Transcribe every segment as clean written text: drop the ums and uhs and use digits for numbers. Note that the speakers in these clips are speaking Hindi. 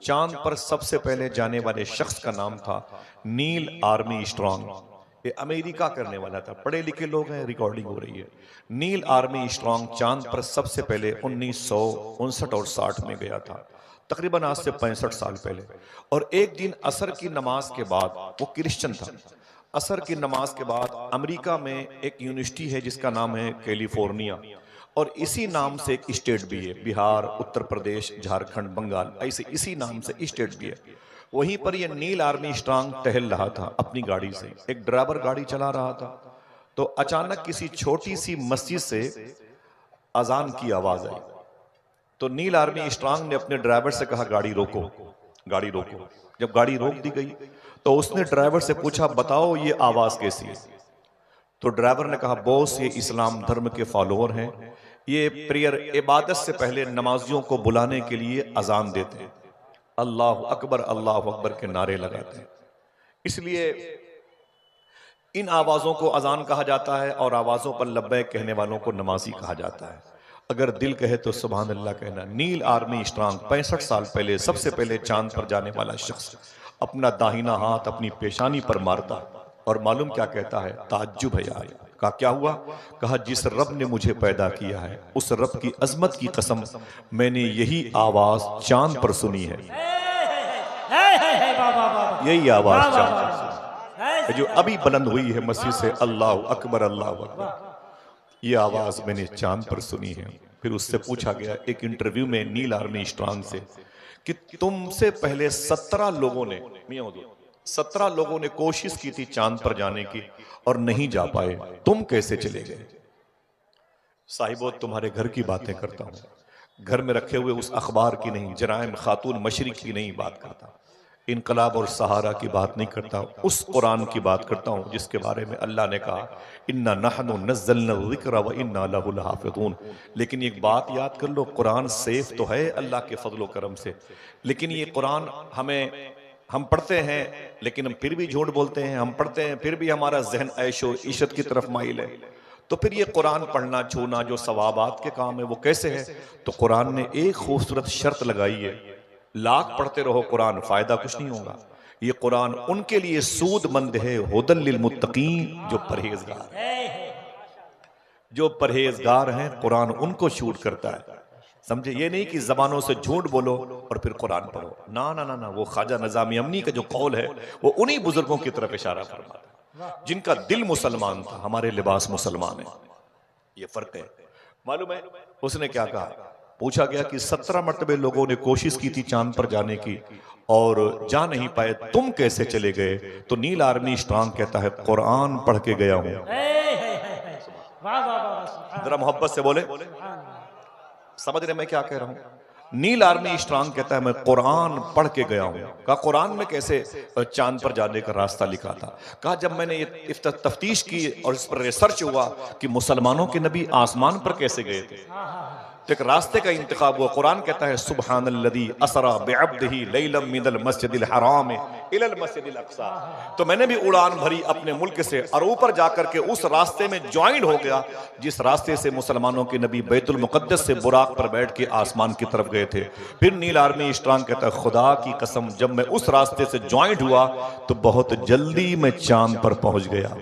चांद पर सबसे पहले जाने वाले शख्स का नाम था नील आर्मस्ट्रांग। ये अमेरिका करने वाला था, पढ़े लिखे लोग हैं, रिकॉर्डिंग हो रही है। नील आर्मस्ट्रांग चांद पर सबसे पहले 1959 और 60 में गया था, तकरीबन आज से 65 साल पहले। और एक दिन असर की नमाज के बाद, वो क्रिश्चियन था, असर की नमाज के बाद अमेरिका में एक यूनिवर्सिटी है जिसका नाम है कैलिफोर्निया, और इसी नाम से एक स्टेट भी है, बिहार, उत्तर प्रदेश, झारखंड, बंगाल, ऐसे इसी नाम से स्टेट भी है। वहीं पर ये नील आर्मस्ट्रांग टहल रहा था अपनी गाड़ी से, एक ड्राइवर गाड़ी चला रहा था, तो अचानक किसी छोटी सी मस्जिद से अजान की आवाज आई। तो नील आर्मस्ट्रांग ने अपने ड्राइवर से कहा गाड़ी रोको, गाड़ी रोको। जब गाड़ी रोक दी गई तो उसने ड्राइवर से पूछा बताओ ये आवाज कैसी है। तो ड्राइवर ने कहा बॉस ये इस्लाम धर्म के फॉलोअर हैं, ये प्रेयर इबादत से पहले नमाजियों को बुलाने के लिए अजान देते हैं, अल्लाह अकबर के नारे लगाते हैं, इसलिए इन आवाजों को अजान कहा जाता है और आवाजों पर लब्बैक कहने वालों को नमाजी कहा जाता है। अगर दिल कहे तो सुभान अल्लाह कहना। नील आर्मस्ट्रांग 65 साल पहले सबसे पहले चांद पर जाने वाला शख्स अपना दाहिना हाथ अपनी पेशानी पर मारता और मालूम क्या कहता है, ताज्जुब है यार। कहा क्या हुआ? कहा जिस रब ने मुझे पैदा किया है उस रब की अजमत की कसम, मैंने यही आवाज चांद पर सुनी है, यही आवाज चांद पर सुनी जो अभी बुलंद हुई है मस्जिद से, अल्लाह अकबर अल्लाह अकबर, ये आवाज मैंने चांद पर सुनी है। फिर उससे पूछा गया एक इंटरव्यू में नील आर्मस्ट्रांग से कि तुमसे पहले 17 लोगों ने, 17 लोगों ने कोशिश की थी चांद पर जाने की और नहीं जा पाए, तुम कैसे चले गए? साहिबो तुम्हारे घर की बातें करता हूं, घर में रखे हुए उस अखबार की नहीं, जराइम खातून मशरिक की नहीं बात करता, इनकलाब और सहारा की बात नहीं करता, उस कुरान की बात करता हूं जिसके बारे में अल्लाह ने कहा इन्ना नहनु नज़्ज़लना ज़िक्र व इन्ना लहु लहाफ़िज़ून। लेकिन एक बात याद कर लो, कुरान सेफ तो है अल्लाह के फजलो करम से, लेकिन ये कुरान हम पढ़ते हैं लेकिन हम फिर भी झूठ बोलते हैं, हम पढ़ते हैं फिर भी हमारा जहन ऐशो इशत की तरफ माइल है। तो फिर ये कुरान पढ़ना छूना जो सवाबात के काम है वो कैसे है? तो कुरान ने एक खूबसूरत शर्त लगाई है, लाख पढ़ते रहो कुरान, फायदा कुछ नहीं होगा। ये कुरान उनके लिए सूदमंद है, हुदल लिल मुत्तकीन, जो परहेजगार हैं, जो परहेजगार हैं कुरान उनको शूट करता है। समझे? ये नहीं कि जबानों से झूठ बोलो और फिर कुरान पढ़ो, ना ना ना ना, वो ख्वाजा निजामी अमनी का जो कौल है वो उन्हीं बुजुर्गों की तरफ इशारा फरमाता है जिनका दिल मुसलमान था, हमारे लिबास मुसलमान है, ये फर्क है। मालूम है उसने क्या कहा? पूछा गया कि 17 मरतबे लोगों ने कोशिश की थी चांद पर जाने की और जा नहीं पाए, तुम कैसे चले गए? तो नील आर्मस्ट्रांग कहता है कुरान पढ़ के गया हूं। जरा मोहब्बत से बोले, समझ रहे मैं क्या कह रहा हूं? नील आर्मस्ट्रांग कहता है मैं कुरान पढ़ के गया हूं। कहा कुरान में कैसे चांद पर जाने का रास्ता लिखा था? कहा जब मैंने ये तफ्तीश की और इस पर रिसर्च हुआ कि मुसलमानों के नबी आसमान पर कैसे गए थे, तो एक रास्ते का इंतखाब हुआ। कुरान कहता है सुब्हानल्लज़ी असरा बिअब्दिही लैलन मिनल मस्जिदिल हराम इलल मस्जिदिल अक़सा। तो मैंने भी उड़ान भरी अपने मुल्क से और ऊपर जाकर के उस रास्ते में ज्वाइन हो गया जिस रास्ते से मुसलमानों के नबी बैतुल मुक़द्दस से बुराक पर बैठ के आसमान की तरफ गए थे। फिर नील आर्मस्ट्रांग कहता है खुदा की कसम जब मैं उस रास्ते से ज्वाइन हुआ तो बहुत जल्दी मैं चांद पर पहुंच गया।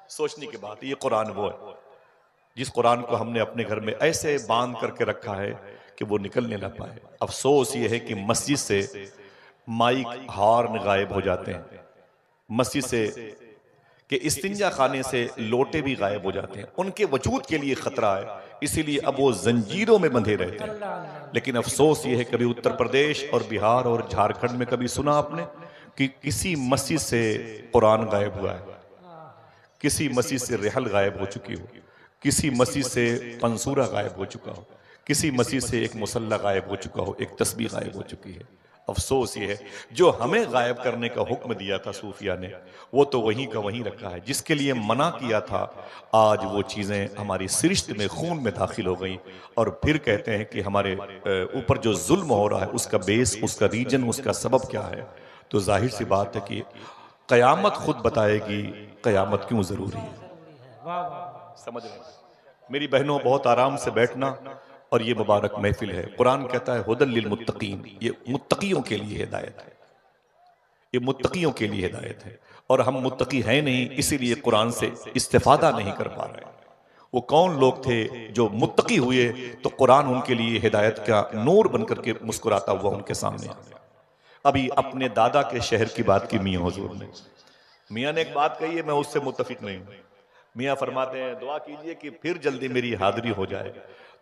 सोचने की बात, ये कुरान वो है जिस कुरान को हमने अपने घर में ऐसे बांध करके रखा है कि वो निकलने ना पाए। अफसोस ये है कि मस्जिद से माइक हॉर्न गायब हो जाते हैं, मस्जिद से कि इस्तिंजा खाने से लोटे भी गायब हो जाते हैं, उनके वजूद के लिए खतरा है, इसीलिए अब वो जंजीरों में बंधे रहते हैं। लेकिन अफसोस ये है कभी उत्तर प्रदेश और बिहार और झारखंड में कभी सुना आपने कि किसी मस्जिद से कुरान गायब हुआ है, किसी मस्जिद से रेहल गायब हो चुकी हो, किसी मस्जिद से पंसूरा गायब हो चुका हो, किसी मस्जिद से एक मुसल्ला गायब हो चुका हो, एक तस्बीह गायब हो चुकी है। अफसोस ये है जो हमें गायब करने का हुक्म दिया था सूफिया ने वो तो वहीं का वहीं रखा है, जिसके लिए मना किया था आज वो चीजें हमारी सृष्ट में खून में दाखिल हो गई। और फिर कहते हैं कि हमारे ऊपर जो जुल्म हो रहा है उसका बेस, उसका रीजन, उसका सबब क्या है? तो जाहिर सी बात है कि कयामत खुद बताएगी कयामत क्यों जरूरी है। समझ रहे हैं मेरी बहनों? बहुत आराम से बैठना और ये मुबारक महफिल है। कुरान कहता है हुदल लिल मुत्तकीन, ये मुत्तकियों के लिए हिदायत है, ये मुत्तकियों के लिए हिदायत है। और हम मुत्तकी हैं नहीं, इसीलिए कुरान से इस्तिफादा नहीं कर पा रहे। वो कौन लोग थे जो मुत्तकी हुए तो कुरान उनके लिए हिदायत का नूर बनकर के मुस्कुराता हुआ उनके सामने आ गया। अभी अपने दादा के शहर की बात की मियां हुजूर ने, मियां ने एक बात कही है, मैं उससे मुत्तफिक नहीं हूं। मियां फरमाते हैं दुआ कीजिए कि फिर जल्दी मेरी हाजिरी हो जाए।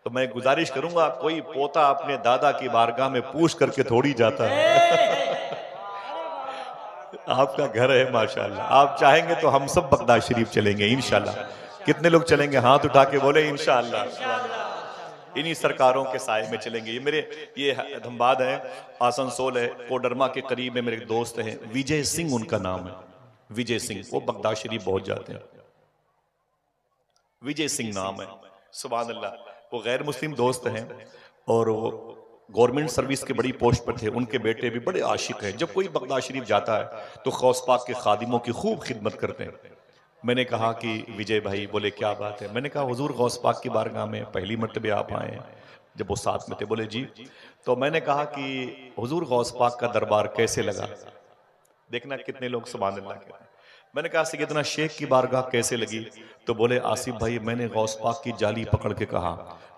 तो मैं गुजारिश करूंगा, कोई पोता अपने दादा की बारगाह में पूछ करके थोड़ी जाता है। आपका घर है माशाल्लाह, आप चाहेंगे तो हम सब बगदाद शरीफ चलेंगे इंशाल्लाह। कितने लोग चलेंगे? हाथ उठा के बोले इंशाल्लाह। इन्हीं सरकारों के साए में चलेंगे। ये मेरे ये धनबाद है, आसनसोल है, कोडरमा के करीब में मेरे दोस्त हैं, विजय सिंह उनका नाम है, विजय सिंह। वो बगदाद शरीफ बहुत जाते हैं, विजय सिंह नाम है, सुभान अल्लाह। वो गैर मुस्लिम दोस्त हैं और वो गवर्नमेंट सर्विस के बड़ी पोस्ट पर थे। उनके बेटे भी बड़े आशिक हैं। जब कोई बगदाद शरीफ जाता है तो गौस पाक के खादिमों की खूब खिदमत करते हैं। मैंने कहा कि विजय भाई, बोले क्या बात है? मैंने कहा हुजूर गौस पाक की बारगाह में पहली मर्तबे आप आए हैं। जब वो साथ में थे बोले जी। तो मैंने कहा कि हुजूर गौस पाक का दरबार कैसे लगा? देखना कितने लोग सुभान अल्लाह कहते हैं। मैंने कहा सैयदना शेख की बारगाह कैसे लगी? तो बोले आसिफ भाई, मैंने गौस पाक की जाली पकड़ के कहा,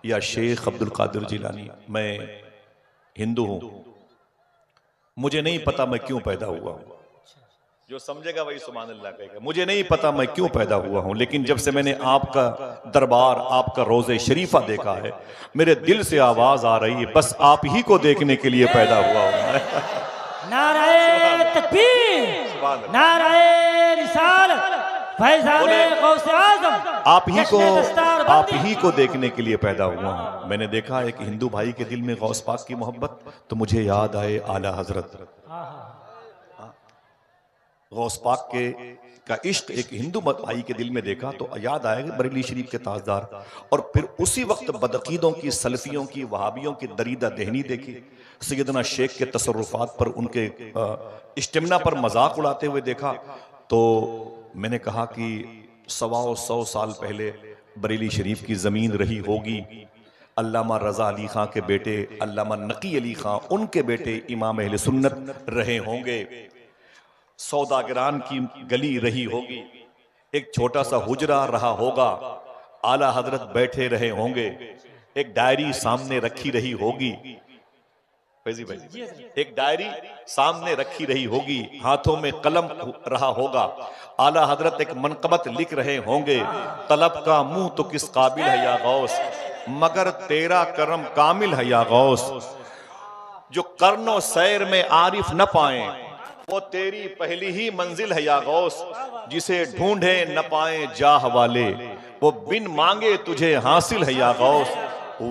या शेख अब्दुल कादिर जिलानी, मैं हिंदू हूं, मुझे नहीं पता मैं क्यों पैदा हुआ हूं। जो समझेगा वही सुभान अल्लाह कहेगा। मुझे नहीं पता मैं क्यों पैदा हुआ हूं, लेकिन जब से मैंने आपका दरबार, आपका रोज़े शरीफा देखा है, मेरे दिल से आवाज आ रही है बस आप ही को देखने के लिए पैदा हुआ हूं। नाराए तकबीर, नाराए रिसालत, फैज़ाने गौसे आज़म, आप ही को देखने के लिए पैदा हुआ हूं। मैंने देखा एक हिंदू भाई के दिल में गौस पाक की मोहब्बत, तो मुझे याद आए आला हजरत। गौस पाक का इश्क एक हिंदू भाई के दिल में देखा तो याद आएगा बरेली शरीफ के ताजदार। और फिर उसी वक्त बदअकीदों की, सलफियों की, वहाबियों की दरीदा दहनी देखी। सैयदना शेख के तसर्रुफात पर, उनके इज्तिमा पर मजाक उड़ाते हुए देखा। तो मैंने कहा कि 100 साल पहले बरेली शरीफ की जमीन रही होगी। अल्लामा रजा अली खां के बेटे अल्लामा नकी अली खां, उनके बेटे इमाम अहले सुन्नत रहे होंगे। सौदागरान की गली रही होगी, एक छोटा सा हुजरा रहा होगा, आला हजरत बैठे रहे होंगे, एक डायरी सामने रखी रही होगी। फैजी भाई, एक डायरी सामने रखी रही होगी, हाथों में कलम रहा होगा, आला हजरत एक मनकबत लिख रहे होंगे, तलब का मुंह तो किस काबिल है या गौस, मगर तेरा करम कामिल है या गौस। जो करनो सैर में आरिफ न पाए, वो तेरी पहली ही मंजिल है या गौस। जिसे ढूंढे न पाए जाह वाले, वो बिन मांगे तुझे हासिल है या गौस।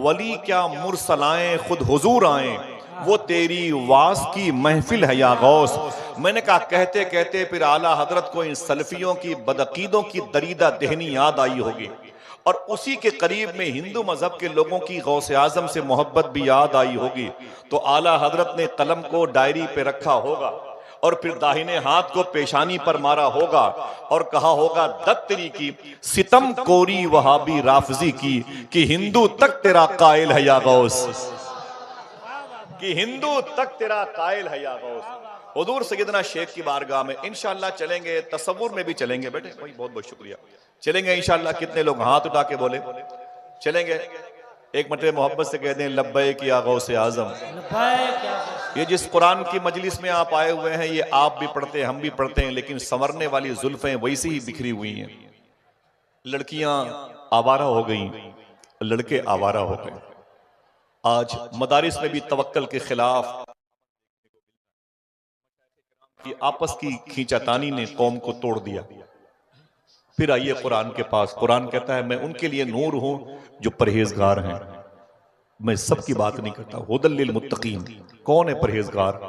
वली क्या मुरसलाएं खुद हुजूर आए, वो तेरी वास की महफिल है या गौस। मैंने कहा कहते कहते फिर आला हजरत को इन सलफियों की बदअकीदों की दरीदा दहनी याद आई होगी, और उसी के करीब में हिंदू मजहब के लोगों की गौसे आजम से मोहब्बत भी याद आई होगी। तो आला हजरत ने कलम को डायरी पे रखा होगा और फिर दाहिने हाथ को पेशानी पर मारा होगा और कहा होगा दत्तरी की सितम कोरी वहाबी राफजी की, कि हिंदू तक तेरा कायल है या गौस, कि हिंदू तक तेरा कायल है या गौस। हुजूर सैयदना शेख की बारगाह में इंशाअल्लाह चलेंगे, तसव्वुर में भी चलेंगे। बेटे भाई बहुत बहुत शुक्रिया, चलेंगे इंशाअल्लाह। कितने लोग हाथ उठा के बोले चलेंगे? एक मरतबे मोहब्बत से कह दें लब्बैक या गौसे आजम। ये जिस कुरान की मजलिस में आप आए हुए हैं, ये आप भी पढ़ते हैं, हम भी पढ़ते हैं, लेकिन संवरने वाली जुल्फें वैसी ही बिखरी हुई हैं। लड़कियां आवारा हो गई, लड़के आवारा हो गए। आज मदारिस में भी तवक्कल के खिलाफ आपस की खींचातानी ने कौम को तोड़ दिया। फिर आइए कुरान के पास। कुरान कहता है मैं उनके लिए नूर हूं जो परहेजगार हैं। मैं सबकी बात नहीं करता। हुदल लिल मुत्तकीन, कौन है परहेजगार?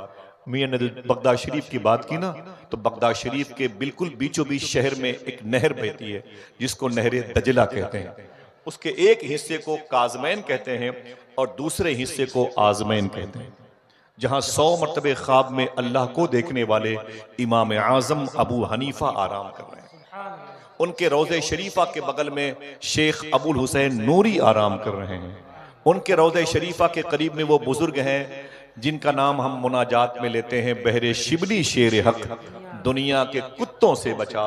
मियां ने बगदाद शरीफ की बात की ना, तो बगदाद शरीफ के बिल्कुल बीचों बीच शहर में एक नहर बहती है जिसको नहर दजला कहते हैं। उसके एक हिस्से को काजमैन कहते हैं और दूसरे हिस्से को आजमैन कहते हैं, जहां 100 मरतबे ख्वाब में अल्लाह को देखने वाले इमाम आजम अबू हनीफा आराम कर रहे हैं। उनके रोज़े शरीफा के बगल में शेख अबुल हुसैन नूरी आराम कर रहे हैं। उनके रौज़े शरीफा के करीब में वो बुजुर्ग हैं जिनका नाम हम मुनाजात में लेते हैं, बहरे शिबली शेर हक, दुनिया के कुत्तों से बचा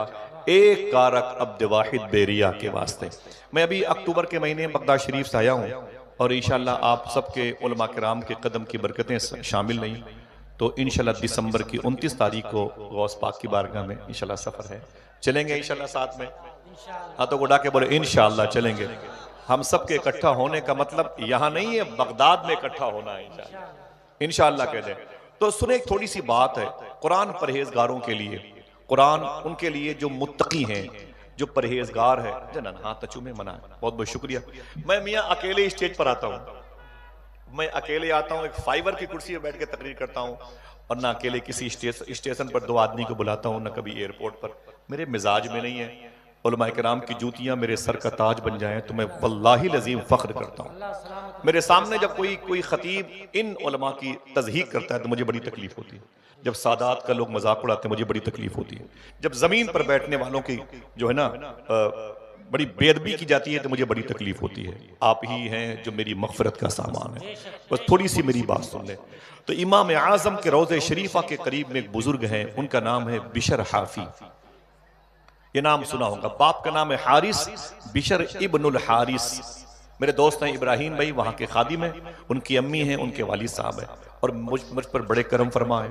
एक कारक अब्द वाहिद बेरिया के वास्ते। मैं अभी अक्टूबर के महीने बगदाद शरीफ से आया हूँ और इंशाल्लाह आप सबके उलमा किराम के कदम की बरकतें शामिल नहीं, तो इंशाल्लाह दिसंबर की 29 तारीख को गौस पाक की बारगाह में इंशाल्लाह सफ़र है, चलेंगे इंशाल्लाह साथ में। हाँ तो उड़ा के बोले इंशाल्लाह चलेंगे। हम सब के इकट्ठा होने का मतलब यहाँ नहीं है बगदाद में इकट्ठा होना है, इंशाल्लाह कह दें। तो सुने, एक थोड़ी सी बात है, कुरान परहेजगारों के लिए, कुरान उनके लिए जो मुत्तकी हैं, जो परहेजगार है। जनन हाँ तचू में मना है, बहुत बहुत शुक्रिया। मैं मियाँ अकेले स्टेज पर आता हूँ, मैं अकेले आता हूँ, एक फाइबर की कुर्सी पर बैठ के तकरीर करता हूँ, और ना अकेले किसी स्टेशन पर 2 आदमी को बुलाता हूँ, ना कभी एयरपोर्ट पर। मेरे मिजाज में नहीं है। उलमा किराम की जूतियां मेरे सर का ताज बन जाएं तो मैं वल्लाही लजीम फख्र करता हूँ। मेरे सामने जब कोई खतीब इन उलमा की तज़हीक करता है तो मुझे बड़ी तकलीफ होती है। जब सादात का लोग मजाक उड़ाते हैं मुझे बड़ी तकलीफ होती है। जब जमीन पर बैठने वालों की जो है ना बड़ी बेअदबी की जाती है तो मुझे बड़ी तकलीफ होती है। आप ही हैं जो मेरी मग़फ़िरत का सामान है। बस थोड़ी सी मेरी बात सुन लें। तो इमाम आज़म के रोज़े शरीफा के करीब में एक बुजुर्ग हैं, उनका नाम है बिशर हाफी। ये नाम सुना होगा। बाप का नाम है हारिस, बिशर इब्नुल हारिस। मेरे दोस्त हैं इब्राहिम भाई, वहां के खादिम हैं, उनकी अम्मी हैं, उनके वालिद साहब हैं, और मुझ पर बड़े करम फरमा है।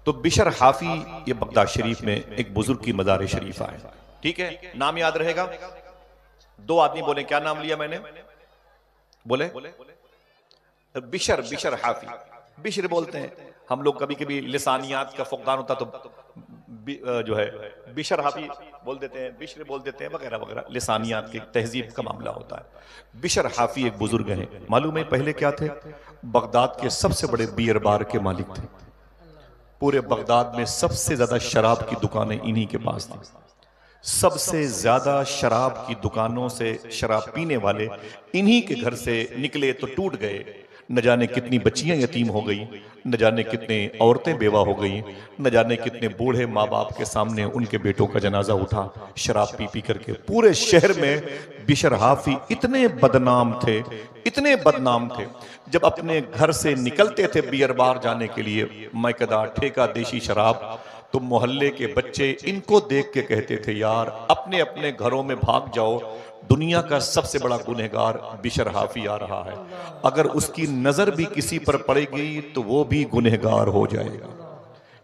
तो बिशर हाफी ये बगदाद शरीफ में एक बुजुर्ग की मज़ार शरीफा है। ठीक है, नाम याद रहेगा। 2 आदमी बोले क्या नाम लिया मैंने? बोले बिशर हाफी। बिशर बोलते हैं हम लोग, कभी कभी लिसानियात का फुकदान होता तो जो है बिशर हाफी बोल देते हैं, बिशर बोल देते हैं, वगैरह वगैरह, लिसानियात की तहजीब का मामला होता है। बिशर हाफी एक बुजुर्ग हैं। मालूम है पहले क्या थे? बगदाद के सबसे बड़े बियर बार के मालिक थे। पूरे बगदाद में सबसे ज्यादा शराब की दुकानें इन्हीं के पास थी। सबसे ज्यादा शराब की दुकानों से शराब पीने वाले इन्हीं के घर से निकले तो टूट गए। न जाने कितनी बच्चियां यतीम हो गई, न जाने कितने औरतें बेवा हो गई, न जाने कितने बूढ़े माँ बाप के सामने उनके बेटों का जनाजा उठा शराब पी पी करके। पूरे शहर में बिशर हाफी इतने बदनाम थे, इतने बदनाम थे, जब अपने घर से निकलते थे बियर बार जाने के लिए, मैकदा ठेका देशी शराब, तो मोहल्ले के बच्चे इनको देख के कहते थे यार अपने अपने घरों में भाग जाओ, दुनिया का सबसे बड़ा गुनहगार बिशर हाफी आ रहा है, अगर उसकी नजर भी किसी पर पड़ेगी तो वो भी गुनहगार हो जाएगा।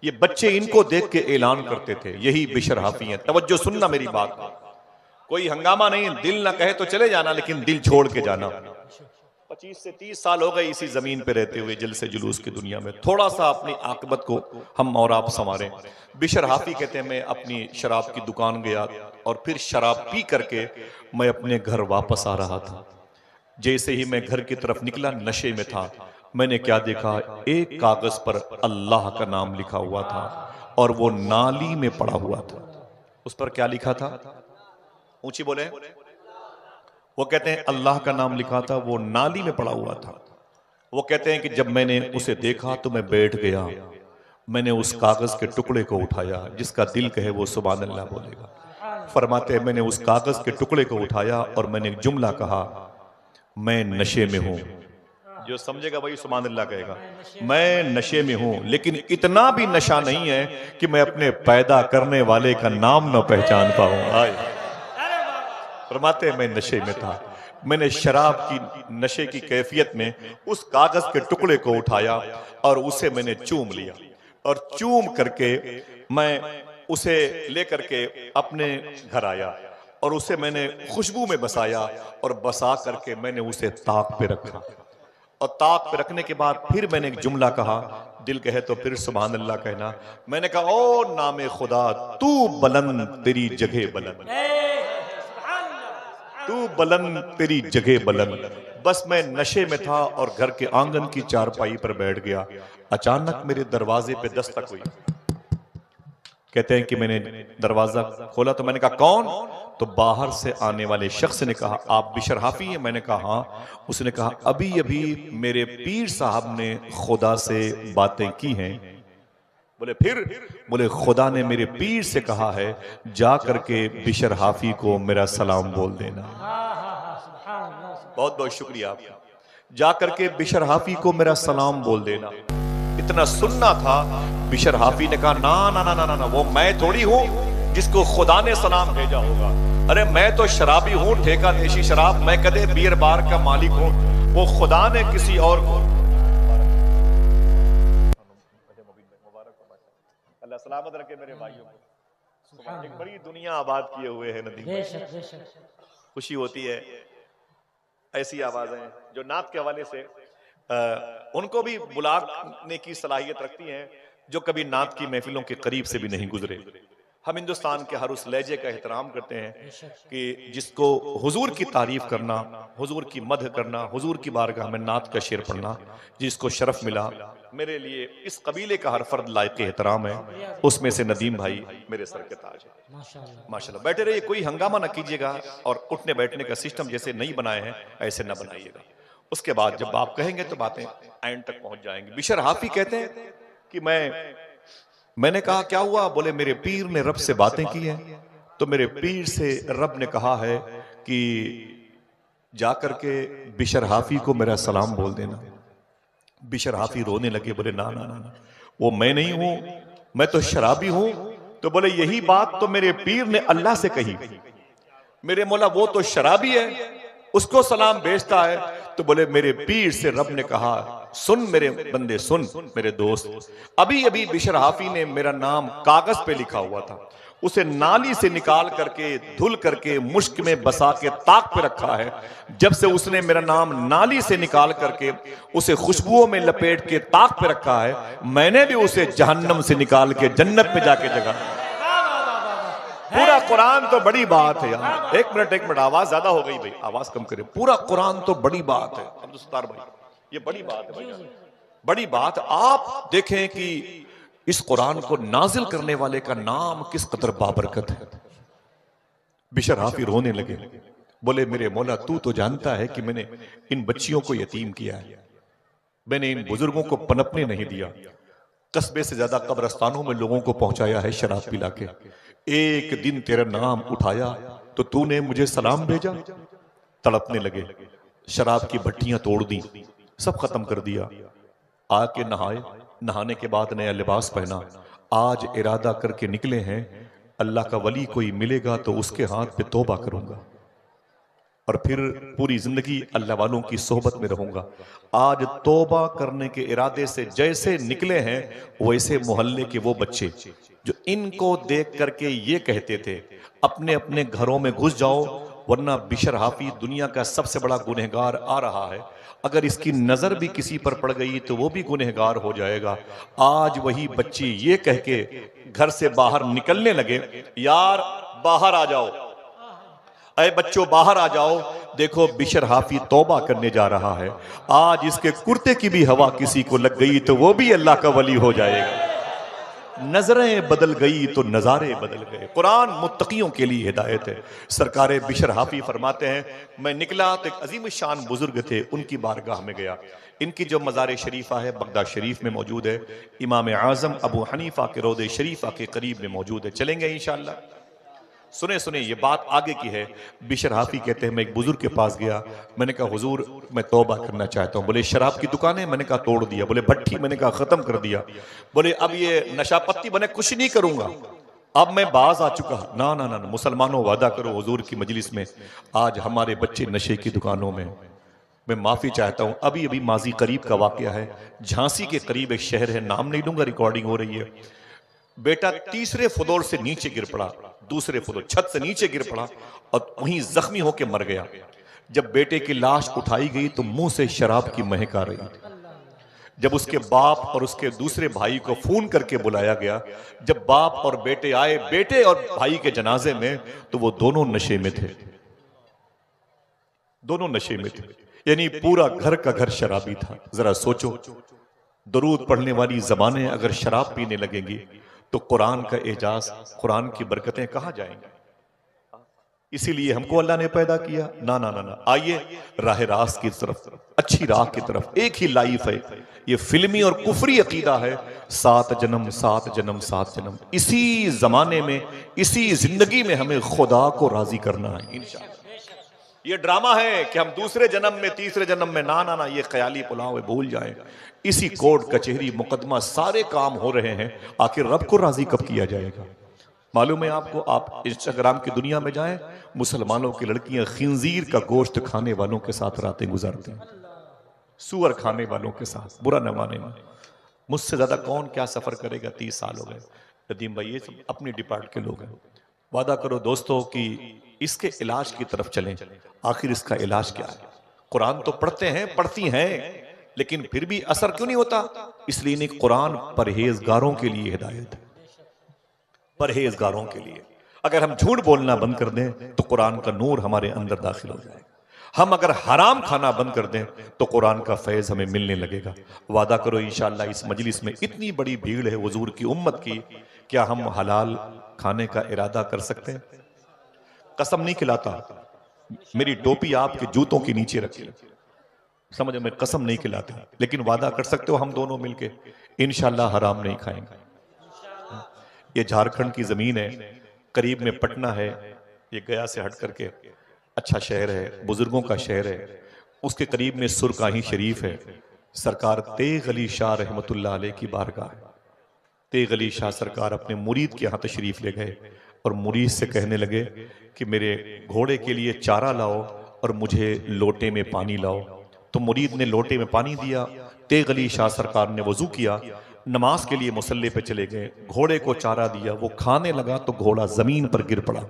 ये बच्चे इनको देख के ऐलान करते थे यही बिशर हाफी हैं। तवज्जो सुनना मेरी बात, कोई हंगामा नहीं, दिल ना कहे तो चले जाना, लेकिन दिल छोड़ के जाना। 25 से 30 साल हो गए इसी जमीन पे रहते हुए, जलसे जुलूस की दुनिया में, थोड़ा सा अपनी आकबत को हम और आप संवारें। बिशर हाफी कहते हैं मैं अपनी शराब की दुकान गया और फिर शराब पी करके मैं अपने घर वापस आ रहा था। जैसे ही मैं घर की तरफ निकला, नशे में था, मैंने क्या देखा, एक कागज पर अल्लाह का नाम लिखा हुआ था और वो नाली में पड़ा हुआ था। उस पर क्या लिखा था? ऊंची बोले। वो कहते हैं अल्लाह का नाम लिखा था, वो नाली में पड़ा हुआ था। वो कहते हैं कि जब मैंने उसे देखा तो मैं बैठ गया, मैंने उस कागज के टुकड़े को उठाया, जिसका दिल कहे वो सुभान अल्लाह बोलेगा। फरमाते हैं मैंने उस कागज के टुकड़े को उठाया और मैंने एक जुमला कहा, मैं नशे में हूं। जो समझेगा वही सुभान अल्लाह कहेगा। मैं नशे में हूं, लेकिन इतना भी नशा नहीं है कि मैं अपने पैदा करने वाले का नाम न पहचान पाऊं। फरमाते मैं नशे में था, मैंने शराब की नशे की कैफियत में उस कागज के टुकड़े को उठाया और उसे मैंने चूम लिया, और चूम करके मैं उसे लेकर के अपने घर आया और उसे मैंने खुशबू में बसाया, और बसा करके मैंने उसे ताक पे रखा, और ताक पे रखने के बाद फिर मैंने एक जुमला कहा, दिल कहे तो फिर सुभान अल्लाह कहना। मैंने कहा ओ नामे खुदा तू बुलंद तेरी जगह बुलंद, तू बुलंद तेरी जगह बुलंद। बस मैं नशे में था और घर के आंगन की चारपाई पर बैठ गया। अचानक मेरे दरवाजे पे दस्तक हुई। कहते हैं कि मैंने दरवाजा खोला तो मैंने कहा कौन? तो बाहर से आने वाले शख्स ने कहा आप बिशर हाफी हैं? मैंने कहा हाँ। उसने कहा अभी अभी मेरे पीर साहब ने खुदा से बातें की हैं। बोले फिर? बोले खुदा ने मेरे पीर से कहा है जा करके बिशर हाफी को मेरा सलाम बोल देना। बहुत बहुत शुक्रिया आपका। जाकर के बिशर हाफी को मेरा सलाम बोल देना। इतना सुनना था। बिशर हाफी ने कहा ना ना ना ना ना, वो मैं थोड़ी हूं जिसको खुदा ने सलाम भेजा होगा। अरे मैं तो शराबी हूं, ठेका देशी शराब, मैं कदे बियर बार का मालिक हूं, वो खुदा ने किसी और को। अल्लाह सलामत रखे मेरे भाइयों को। एक बड़ी दुनिया आबाद किए हुए है नदीम। खुशी होती है ऐसी आवाजें जो नात के हवाले से उनको भी बुलाने की सलाहियत रखती हैं जो कभी नात की महफिलों के करीब से भी नहीं गुजरे। हम हिंदुस्तान के हर उस लहजे का एहतराम करते हैं कि जिसको हुजूर की तारीफ करना, हुजूर की मदह करना, हुजूर की बारगाह में नात का शेर पढ़ना जिसको शरफ मिला, मेरे लिए इस कबीले का हर फर्द लायक एहतराम है। उसमें से नदीम भाई मेरे सर के ताज है। माशाल्लाह। बैठे रहिए, कोई हंगामा ना कीजिएगा और उठने बैठने का सिस्टम जैसे नहीं बनाए हैं ऐसे ना बनाइएगा। उसके बाद जब आप कहेंगे तो बातें एंड तक पहुंच जाएंगी। बिशर हाफी कहते हैं कि मैंने कहा क्या हुआ? बोले मेरे पीर ने रब से बातें की हैं, तो मेरे पीर से रब ने कहा है कि जाकर के बिशर हाफी को मेरा सलाम बोल देना। बिशर हाफी रोने लगे, बोले ना ना ना, वो मैं नहीं हूं, मैं तो शराबी हूं। तो बोले यही बात तो मेरे पीर ने अल्लाह से कही। मेरे मौला वो तो शराबी है, उसको सलाम भेजता है। तो बोले मेरे पीर से रब ने कहा सुन मेरे बंदे, सुन मेरे दोस्त, अभी अभी बिशर हाफी ने मेरा नाम कागज पे लिखा हुआ था, उसे नाली से निकाल करके धुल करके मुश्क में बसा के ताक पे रखा है। जब से उसने मेरा नाम नाली से निकाल करके उसे खुशबुओं में लपेट के ताक पे रखा है, मैंने भी उसे जहन्नम से निकाल के जन्नत में जाके जगह। पूरा कुरान तो बड़ी बात है यार। एक मिनट आवाज ज्यादा हो गई भाई, आवाज कम करें। पूरा कुरान तो बड़ी बात है अब्दुल सत्तार भाई, ये बड़ी बात है भाई, बड़ी बात। आप देखें कि इस कुरान को नाजिल करने वाले का नाम किस कदर बाबरकत है। बिशर हाफी रोने लगे, बोले मेरे मौला तू तो जानता है कि मैंने इन बच्चियों को यतीम किया है, मैंने इन बुजुर्गों को पनपने नहीं दिया, कस्बे से ज्यादा कब्रस्तानों में लोगों को पहुंचाया है शराब पिला के। एक दिन तेरा नाम उठाया तो तूने मुझे सलाम भेजा। तड़पने लगे, शराब की भट्टियां तोड़ दी, सब खत्म कर दिया। आके नहाए, नहाने के बाद नया लिबास पहना। आज इरादा करके निकले हैं अल्लाह का वली कोई मिलेगा तो उसके हाथ पे तौबा करूंगा और फिर पूरी जिंदगी अल्लाह वालों की सोहबत में रहूंगा। आज तौबा करने के इरादे से जैसे निकले हैं वैसे मोहल्ले के वो बच्चे जो इनको देख करके ये कहते थे अपने अपने घरों में घुस जाओ वरना बिशर हाफी दुनिया का सबसे बड़ा गुनहगार आ रहा है, अगर इसकी नजर भी किसी पर पड़ गई तो वो भी गुनहगार हो जाएगा। आज वही बच्चे ये कह के घर से बाहर निकलने लगे, यार बाहर आ जाओ, अरे बच्चों बाहर आ जाओ, देखो बिशर हाफी तौबा करने जा रहा है। आज इसके कुर्ते की भी हवा किसी को लग गई तो वो भी अल्लाह का वली हो जाएगा। नजरें बदल गई तो नजारे बदल गए। कुरान मुत्तकियों के लिए हिदायत है। सरकारे बिशर हाफी फरमाते हैं मैं निकला तो एक अजीम शान बुजुर्ग थे, उनकी बारगाह में गया। इनकी जो मज़ार शरीफा है बगदाद शरीफ में मौजूद है, इमाम आज़म अबू हनीफा के रोज़े शरीफा के करीब में मौजूद है। चलेंगे इंशाअल्लाह। सुने सुने ये बात आगे की है। बिशर हाफी कहते हैं मैं एक बुजुर्ग के पास गया, मैंने कहा हुजूर मैं तौबा करना चाहता हूँ। बोले शराब की दुकान है? मैंने कहा तोड़ दिया। बोले भट्टी? मैंने कहा खत्म कर दिया। बोले अब ये नशा पत्ती बने कुछ नहीं करूंगा, अब मैं बाज आ चुका। ना ना ना, मुसलमानों वादा करो हुजूर की मजलिस में, आज हमारे बच्चे नशे की दुकानों में। मैं माफी चाहता हूँ। अभी अभी माजी करीब का वाकया है, झांसी के करीब एक शहर है, नाम नहीं लूंगा, रिकॉर्डिंग हो रही है। बेटा तीसरे फ्लोर से नीचे गिर पड़ा, दूसरे फ्लोर छत से नीचे गिर पड़ा और वहीं जख्मी होकर मर गया। जब बेटे की लाश उठाई गई तो मुंह से शराब की महक आ रही थी। जब उसके बाप और उसके दूसरे भाई को फोन करके बुलाया गया, जब बाप और बेटे आए बेटे और भाई के जनाजे में, तो वो दोनों नशे में थे, दोनों नशे में थे, यानी पूरा घर का घर शराबी था। जरा सोचो, दरूद पढ़ने वाली जबानें अगर शराब पीने लगेंगी तो कुरान का एजाज, कुरान की बरकतें कहां जाएंगी? इसीलिए हमको अल्लाह ने पैदा किया। ना ना ना ना, आइए राह रास्त की तरफ, अच्छी राह की तरफ। एक ही लाइफ है, ये फिल्मी और कुफरी अकीदा है, 7 जन्म 7 जन्म 7 जन्म। इसी जमाने में, इसी जिंदगी में हमें खुदा को राजी करना है इंशाअल्लाह। ये ड्रामा है कि हम दूसरे जन्म में तीसरे जन्म में ना ना ना ये ख्याली पुलाव है, भूल जाएं। इसी कोर्ट कचहरी मुकदमा सारे काम हो रहे हैं, आखिर रब को राजी कब किया जाएगा? मालूम है आपको, आप इंस्टाग्राम की दुनिया में जाएं, मुसलमानों की लड़कियां खिंजीर का गोश्त खाने वालों के साथ रातें गुजारती हैं, सुअर खाने वालों के साथ, बुरा न माने में। मुझसे ज्यादा कौन क्या सफर करेगा, 30 साल हो गए। नदीम भाई ये सब अपनी डिपार्ट के लोग हैं। वादा करो दोस्तों कि इसके इलाज की तरफ चलें। आखिर इसका इलाज क्या है? कुरान तो पढ़ते हैं, पढ़ती हैं, लेकिन फिर भी असर क्यों नहीं होता? इसलिए नहीं, कुरान परहेजगारों के लिए हिदायत है, परहेजगारों के लिए। अगर हम झूठ बोलना बंद कर दें तो कुरान का नूर हमारे अंदर दाखिल हो जाएगा। हम अगर हराम खाना बंद कर दें तो कुरान का फैज हमें मिलने लगेगा। वादा करो इंशाअल्लाह इस मजलिस में इतनी बड़ी भीड़ है हुजूर की उम्मत की, क्या हम हलाल खाने का इरादा कर सकते हैं? कसम नहीं खिलाता, मेरी टोपी आपके जूतों के नीचे रखी, समझ में, कसम नहीं खिलाते, लेकिन वादा कर सकते हो हम दोनों मिलके इंशाअल्लाह हराम नहीं खाएंगे। ये झारखंड की जमीन है, करीब में पटना है, ये गया से हट करके अच्छा शहर है, बुजुर्गों का शहर है। उसके करीब में सुरकाही शरीफ है। सरकार तेग अली शाह रहमतुल्लाह अलैह की बारगाह है। तेग अली शाह सरकार अपने मुरीद के यहाँ तशरीफ ले गए और मुरीद से कहने लगे कि मेरे घोड़े के लिए चारा लाओ और मुझे लोटे में पानी लाओ। तो मुरीद ने लोटे में पानी दिया, तेग अली शाह सरकार ने वजू किया, नमाज के लिए मुसल्ले पे चले गए, घोड़े को चारा दिया, वो खाने लगा तो घोड़ा जमीन पर गिर पड़ा,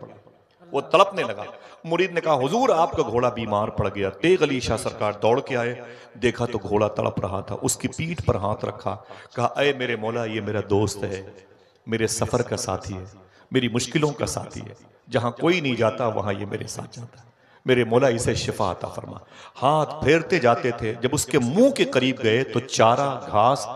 वो तड़पने लगा। मुरीद ने कहा हुजूर आपका घोड़ा बीमार पड़ गया। तेग अली शाह सरकार दौड़ के आए, देखा तो घोड़ा तड़प रहा था, उसकी पीठ पर हाथ रखा, कहा अय मेरे मौला ये मेरा दोस्त है, मेरे सफर का साथी है, मेरी मुश्किलों का साथी है, जहां कोई नहीं जाता वहां ये मेरे साथ जाता है, मेरे मौला इसे शिफा अता फरमा। हाथ फेरते जाते थे, जब उसके मुंह के करीब गए तो चारा, घास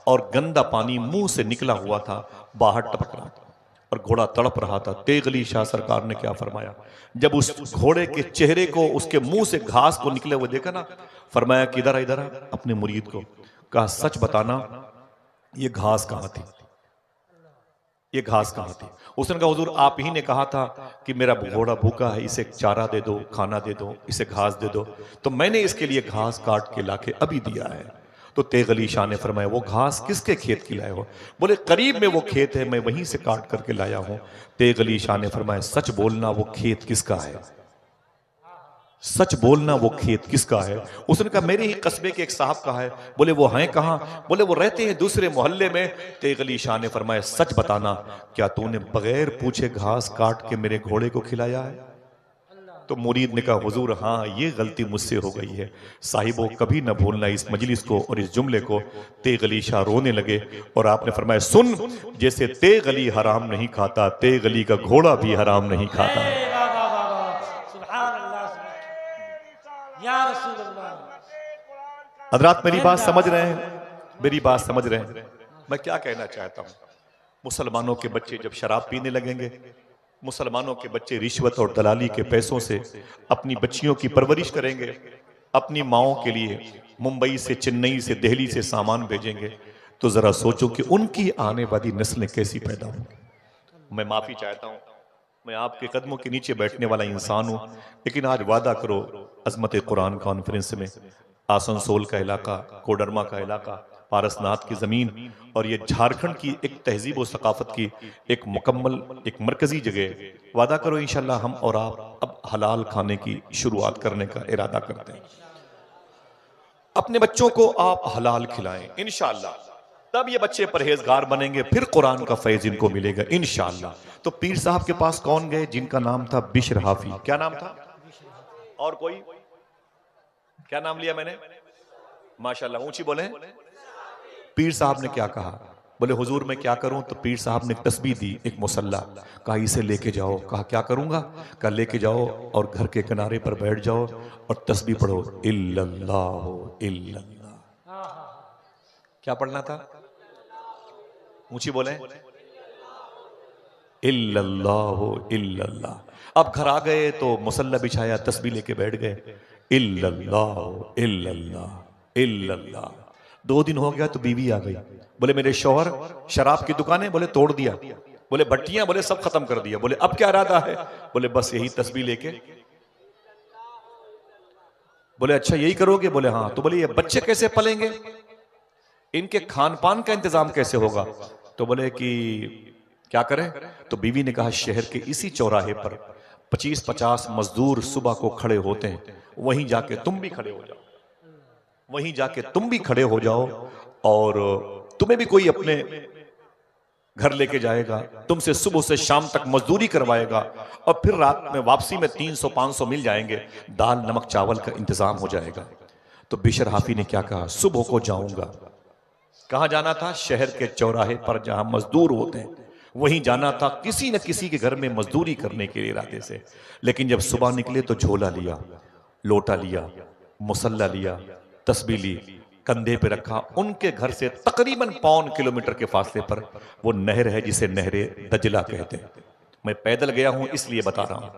और गंदा पानी मुंह से निकला हुआ था, बाहर टपक रहा था और घोड़ा तड़प रहा था। तेग अली शाह सरकार ने क्या फरमाया, जब उस घोड़े के चेहरे को, उसके मुंह से घास को निकले हुए देखा ना, फरमाया कि इधर इधर अपने मुरीद को कहा सच बताना ये घास कहां थी, ये घास कहां थी? उसने कहा हुजूर आप ही ने कहा था कि मेरा घोड़ा भूखा है, इसे चारा दे दो, खाना दे दो, इसे घास दे दो, तो मैंने इसके लिए घास काट के लाके अभी दिया है। तो तेग अली शाह ने फरमाया वो घास किसके खेत की लाए हो? बोले करीब में वो खेत है, मैं वहीं से काट करके लाया हूं। तेग अली शाह ने फरमाया सच बोलना वो खेत किसका है, सच बोलना वो खेत किसका है? उसने कहा मेरे ही कस्बे के एक साहब का है। बोले वो हैं कहां? बोले वो रहते हैं दूसरे मोहल्ले में। तेग अली शाह ने फरमाया सच बताना क्या तूने बगैर पूछे घास काट के मेरे घोड़े को खिलाया है? तो मुरीद ने कहा हुजूर हाँ ये गलती मुझसे हो गई है। साहिबो कभी न भूलना इस मजलिस को और इस जुमले को। तेग अली शाह रोने लगे और आपने फरमाया सुन, जैसे तेग अली हराम नहीं खाता, तेग अली का घोड़ा भी हराम नहीं खाता। हजरात मेरी बात समझ रहे हैं, मेरी बात समझ रहे हैं? मैं क्या कहना चाहता हूं, मुसलमानों के बच्चे जब शराब पीने लगेंगे, मुसलमानों के बच्चे रिश्वत और दलाली के पैसों से अपनी बच्चियों की परवरिश करेंगे, अपनी माओं के लिए मुंबई से, चेन्नई से, दिल्ली से सामान भेजेंगे, तो जरा सोचो कि उनकी आने वाली नस्लें कैसी पैदा होंगी। मैं माफी चाहता हूं, मैं आपके कदमों के नीचे बैठने वाला इंसान हूं, लेकिन आज वादा करो अजमत कुरान कॉन्फ्रेंस में आसनसोल का इलाका, कोडरमा का इलाका, पारसनाथ की जमीन और ये झारखंड की एक तहजीब और सकाफत की एक मुकम्मल, एक मरकजी जगह, वादा करो इंशाल्लाह हम और आप अब हलाल खाने की शुरुआत करने का इरादा करते हैं। अपने बच्चों को आप हलाल खिलाएं इंशाल्लाह, तब ये बच्चे परहेजगार बनेंगे, फिर कुरान का फैज इनको मिलेगा इंशाल्लाह। तो पीर साहब के पास कौन गए? जिनका नाम था बिशर हाफी। क्या नाम था? और कोई? क्या नाम लिया मैंने? माशाल्लाह, ऊंची बोले। पीर साहब ने क्या कहा? बोले हुजूर मैं क्या करूं? तो पीर साहब ने तस्बीह दी, एक मुसल्ला, कहा इसे लेके जाओ। कहा क्या करूंगा? कहा लेके जाओ और घर के किनारे पर बैठ जाओ और तस्बीह पढ़ो, इल्लल्लाह इल्लल्लाह। क्या पढ़ना था? ऊंची बोले, इल्लल्लाह इल्लल्लाह। अब घर आ गए तो मुसल्ला बिछाया, तस्बीह लेके बैठ गए, इल्लल्लाह इल्लल्लाह इल्लल्लाह। 2 दिन हो गया तो बीवी आ गई। बोले मेरे शौहर शराब की दुकानें बोले तोड़ दिया, बोले भट्टियां बोले सब खत्म कर दिया। बोले अब क्या इरादा है? बोले बस यही तस्बीह लेके बोले अच्छा यही करोगे? बोले हाँ। तो बोले ये बच्चे कैसे पलेंगे, इनके खान पान का इंतजाम कैसे होगा? तो बोले कि क्या करें? तो बीवी ने कहा शहर के इसी चौराहे पर 25-50 मजदूर सुबह को खड़े होते हैं, वहीं जाके तुम भी खड़े हो जाओ, वहीं जाके तुम भी खड़े हो जाओ, और तुम्हें भी कोई अपने घर लेके जाएगा, तुमसे सुबह से शाम तक मजदूरी करवाएगा, और फिर रात में वापसी में 300-500 मिल जाएंगे, दाल नमक चावल का इंतजाम हो जाएगा। तो बिशर हाफी ने क्या कहा? सुबह को जाऊंगा। कहां जाना था? शहर के चौराहे पर जहां मजदूर होते हैं वहीं जाना था, किसी न किसी के घर में मजदूरी करने के इरादे से। लेकिन जब सुबह निकले तो झोला लिया, लोटा लिया, मुसल्ला लिया, तस्बीह ली, कंधे पे रखा। उनके घर से तकरीबन 1.25 किलोमीटर के फासले पर वो नहर है जिसे नहरे दजला कहते हैं। मैं पैदल गया हूं इसलिए बता रहा हूं,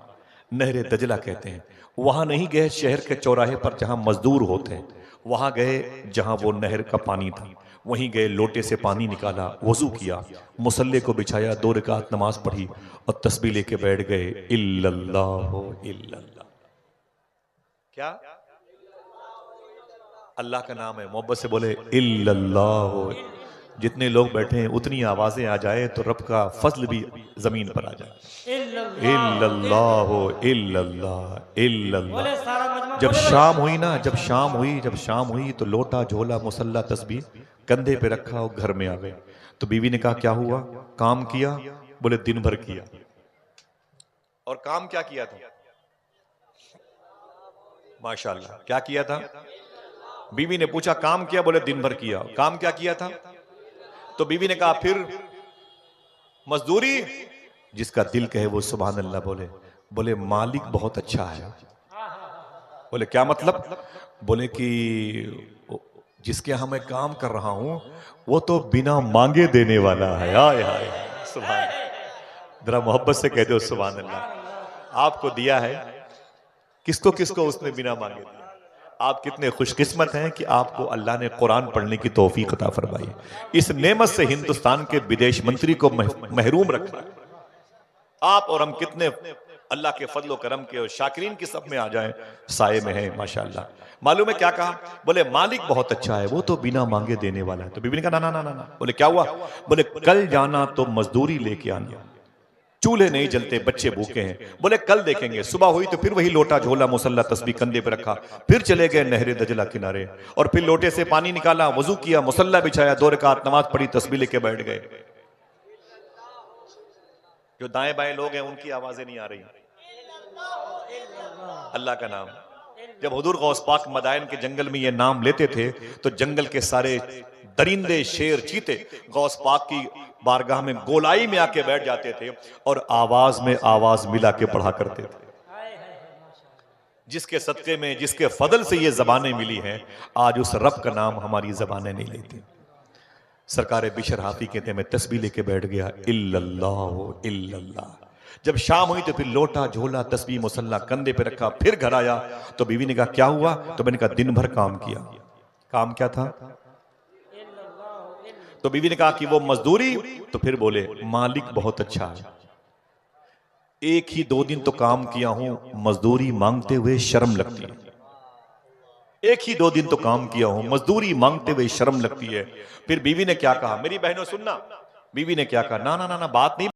नहरे दजला कहते हैं। वहां नहीं गए शहर के चौराहे पर जहां मजदूर होते हैं, वहां गए जहां वो नहर का पानी था, वहीं गए, लोटे से पानी निकाला, वजू किया, मुसल्ले को बिछाया, 2 रकात नमाज पढ़ी और तस्बीह लेके बैठ गए। इल्लल्लाहु इल्लल्लाह। क्या? अल्लाह का नाम है, मोहब्बत से बोले इल्लल्लाहु। जितने लोग बैठे हैं उतनी आवाजें आ जाए तो रब का फजल भी जमीन पर आ जाए। इल्लल्लाहु इल्लल्लाह इल्लल्लाह। जब शाम हुई ना, जब शाम हुई तो लोटा, झोला, मुसल्ला, तस्बीह कंधे पे रखा और घर में आ गए। तो बीवी ने कहा क्या हुआ? काम किया? बोले दिन भर किया। और काम क्या किया था? माशाल्लाह, क्या किया था? बीवी ने पूछा काम किया? बोले दिन भर किया। काम क्या किया था? तो बीवी ने कहा फिर मजदूरी। जिसका दिल कहे वो सुभान अल्लाह बोले। बोले मालिक बहुत अच्छा है। बोले क्या मतलब? बोले कि जिसके यहां मैं काम कर रहा हूं वो तो बिना मांगे देने वाला है। हाय हाय सुभान। जरा मोहब्बत से कह दो सुभान अल्लाह। आपको दिया है, किसको किसको उसने बिना मांगे दिया। आप कितने खुशकिस्मत हैं कि आपको अल्लाह ने कुरान पढ़ने की तौफीक अता फरमाई। इस नेमत से हिंदुस्तान के विदेश मंत्री को महरूम रखा। आप और हम कितने अल्लाह के फजलो करम के और शाकिरीन की सब में आ जाएं, साए में है माशाल्लाह। मालूम है क्या कहा? बोले मालिक बहुत अच्छा है, वो तो बिना मांगे देने वाला है। तो बीबी ने कहा ना ना ना ना। बोले क्या हुआ? बोले कल जाना तो मजदूरी लेके आना, चूल्हे नहीं जलते, बच्चे भूखे हैं। बोले कल देखेंगे। सुबह हुई तो फिर वही लोटा, झोला, मुसल्ला, तस्बीह कंधे पे रखा, फिर चले गए नहरे दजला किनारे, और फिर लोटे से पानी निकाला, वजू किया, मुसल्ला बिछाया, 2 रकात नमाज पढ़ी, तस्बीह लेके बैठ गए। जो दाएं बाएं लोग हैं उनकी आवाजें नहीं आ रही। अल्लाह का नाम। जब हुजूर गौस पाक मदायन के जंगल में ये नाम लेते थे तो जंगल के सारे दरिंदे, शेर, चीते गौस पाक की बारगाह में गोलाई में आके बैठ जाते थे और आवाज में आवाज मिला के पढ़ा करते थे। जिसके सदके में, जिसके फजल से ये जबानें मिली हैं, आज उस रब का नाम हमारी जबानें नहीं लेती। सरकार बिशर हाफी कहते हैं मैं तस्बीह लेके बैठ गया, इल्लल्लाहु इल्लल्लाह। जब शाम हुई तो फिर लोटा, झोला, तस्बीह, मुसल्ला कंधे पे रखा, फिर घर आया तो बीवी ने कहा क्या हुआ? तो मैंने कहा दिन भर काम किया। काम क्या था? तो बीवी ने कहा कि वो मजदूरी। तो फिर बोले मालिक बहुत अच्छा है, एक ही 2 दिन तो काम किया हूं, मजदूरी मांगते हुए शर्म लगती है। एक ही 2 दिन तो काम किया हूं, मजदूरी मांगते हुए शर्म लगती है। फिर बीवी ने क्या कहा? मेरी बहनों सुनना, बीवी ने क्या कहा? ना ना ना ना, बात नहीं